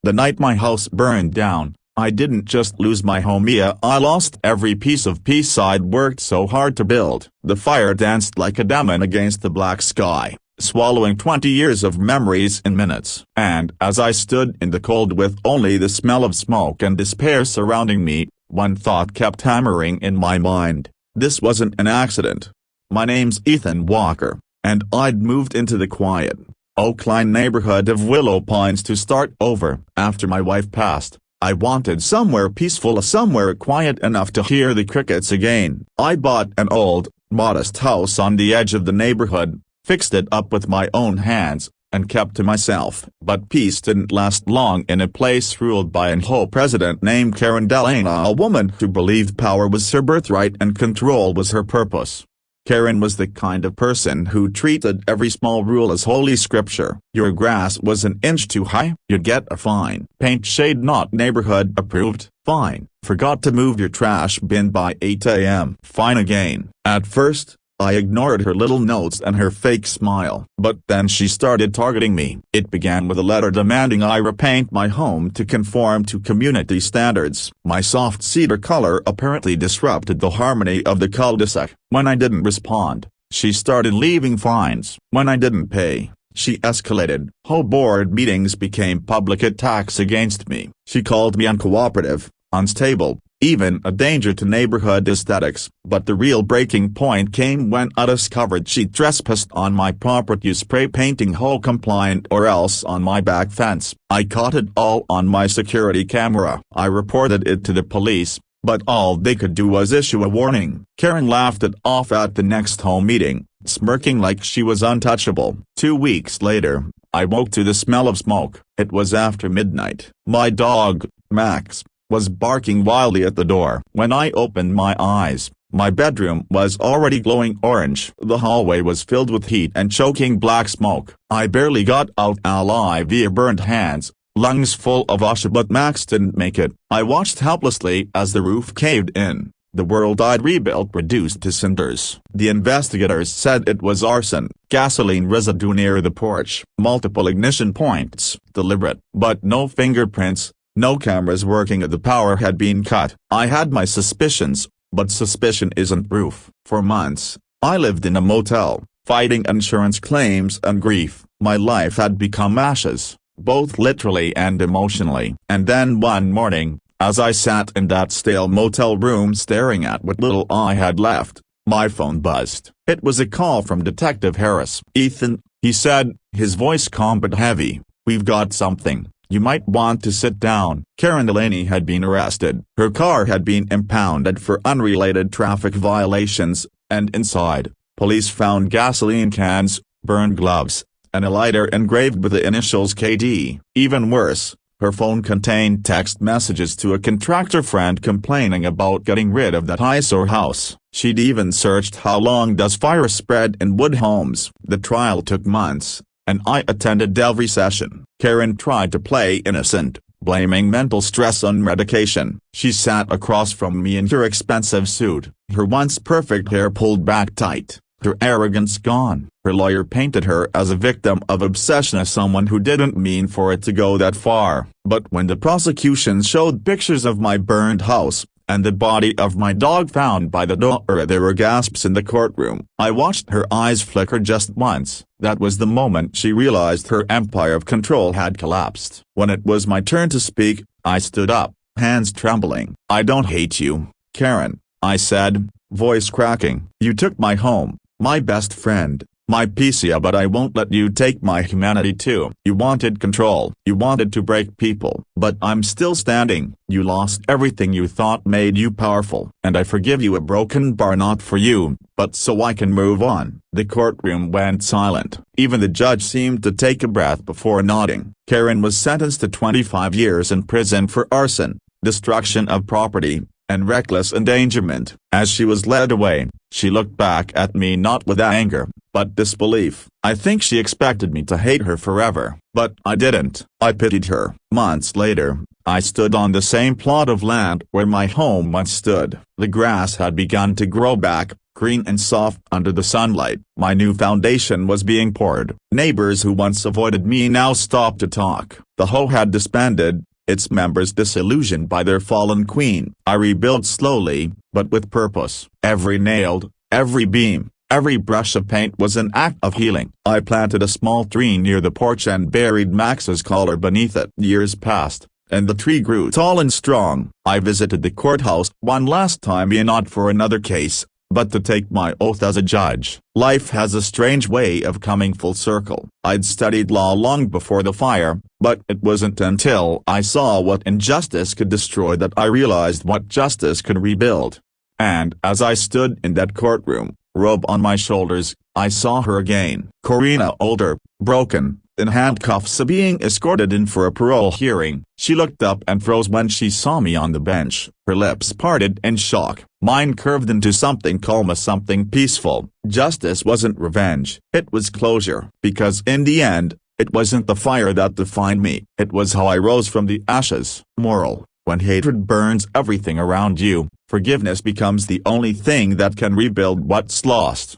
The night my house burned down, I didn't just lose my home, I lost every piece of peace I'd worked so hard to build. The fire danced like a demon against the black sky, swallowing 20 years of memories in minutes. And as I stood in the cold with only the smell of smoke and despair surrounding me, one thought kept hammering in my mind. This wasn't an accident. My name's Ethan Walker, and I'd moved into the quiet, Oakline neighborhood of Willow Pines to start over. After my wife passed, I wanted somewhere peaceful, somewhere quiet enough to hear the crickets again. I bought an old, modest house on the edge of the neighborhood, fixed it up with my own hands, and kept to myself. But peace didn't last long in a place ruled by an HOA president named Karen Delana, a woman who believed power was her birthright and control was her purpose. Karen was the kind of person who treated every small rule as holy scripture. Your grass was an inch too high, you'd get a fine. Paint shade not neighborhood approved, fine. Forgot to move your trash bin by 8 a.m., fine again. At first, I ignored her little notes and her fake smile. But then she started targeting me. It began with a letter demanding I repaint my home to conform to community standards. My soft cedar color apparently disrupted the harmony of the cul-de-sac. When I didn't respond, she started leaving fines. When I didn't pay, she escalated. HOA board meetings became public attacks against me. She called me uncooperative, unstable, even a danger to neighborhood aesthetics. But the real breaking point came when I discovered she trespassed on my property, spray painting HOA compliant or else on my back fence. I caught it all on my security camera. I reported it to the police, but all they could do was issue a warning. Karen laughed it off at the next HOA meeting, smirking like she was untouchable. 2 weeks later, I woke to the smell of smoke. It was after midnight. My dog, Max, was barking wildly at the door. When I opened my eyes, my bedroom was already glowing orange. The hallway was filled with heat and choking black smoke. I barely got out alive via burned hands, lungs full of ash, but Max didn't make it. I watched helplessly as the roof caved in. The world I'd rebuilt reduced to cinders. The investigators said it was arson, gasoline residue near the porch, multiple ignition points, deliberate. But no fingerprints. No cameras working. The power had been cut. I had my suspicions, but suspicion isn't proof. For months, I lived in a motel, fighting insurance claims and grief. My life had become ashes, both literally and emotionally. And then one morning, as I sat in that stale motel room staring at what little I had left, my phone buzzed. It was a call from Detective Harris. "Ethan," he said, his voice calm but heavy, "we've got something. You might want to sit down." Karen Delaney had been arrested. Her car had been impounded for unrelated traffic violations, and inside, police found gasoline cans, burned gloves, and a lighter engraved with the initials KD. Even worse, her phone contained text messages to a contractor friend complaining about getting rid of that eyesore house. She'd even searched how long does fire spread in wood homes. The trial took months, and I attended every session. Karen tried to play innocent, blaming mental stress on medication. She sat across from me in her expensive suit, her once perfect hair pulled back tight, her arrogance gone. Her lawyer painted her as a victim of obsession, as someone who didn't mean for it to go that far. But when the prosecution showed pictures of my burned house, and the body of my dog found by the door, there were gasps in the courtroom. I watched her eyes flicker just once. That was the moment she realized her empire of control had collapsed. When it was my turn to speak, I stood up, hands trembling. "I don't hate you, Karen," I said, voice cracking. "You took my home, my best friend, my peace, but I won't let you take my humanity too. You wanted control. You wanted to break people. But I'm still standing. You lost everything you thought made you powerful. And I forgive you. A broken bar not for you, but so I can move on." The courtroom went silent. Even the judge seemed to take a breath before nodding. Karen was sentenced to 25 years in prison for arson, destruction of property, and reckless endangerment. As she was led away, she looked back at me not with anger, but disbelief. I think she expected me to hate her forever, but I didn't. I pitied her. Months later, I stood on the same plot of land where my home once stood. The grass had begun to grow back, green and soft under the sunlight. My new foundation was being poured. Neighbors who once avoided me now stopped to talk. The HOA had disbanded, its members disillusioned by their fallen queen. I rebuilt slowly, but with purpose. Every nail, every beam, every brush of paint was an act of healing. I planted a small tree near the porch and buried Max's collar beneath it. Years passed, and the tree grew tall and strong. I visited the courthouse one last time, not for another case, but to take my oath as a judge. Life has a strange way of coming full circle. I'd studied law long before the fire, but it wasn't until I saw what injustice could destroy that I realized what justice could rebuild. And as I stood in that courtroom, robe on my shoulders, I saw her again. Corina, older, broken, in handcuffs, being escorted in for a parole hearing. She looked up and froze when she saw me on the bench. Her lips parted in shock. Mine curved into something calm, something peaceful. Justice wasn't revenge. It was closure. Because in the end, it wasn't the fire that defined me. It was how I rose from the ashes. Moral: when hatred burns everything around you, forgiveness becomes the only thing that can rebuild what's lost.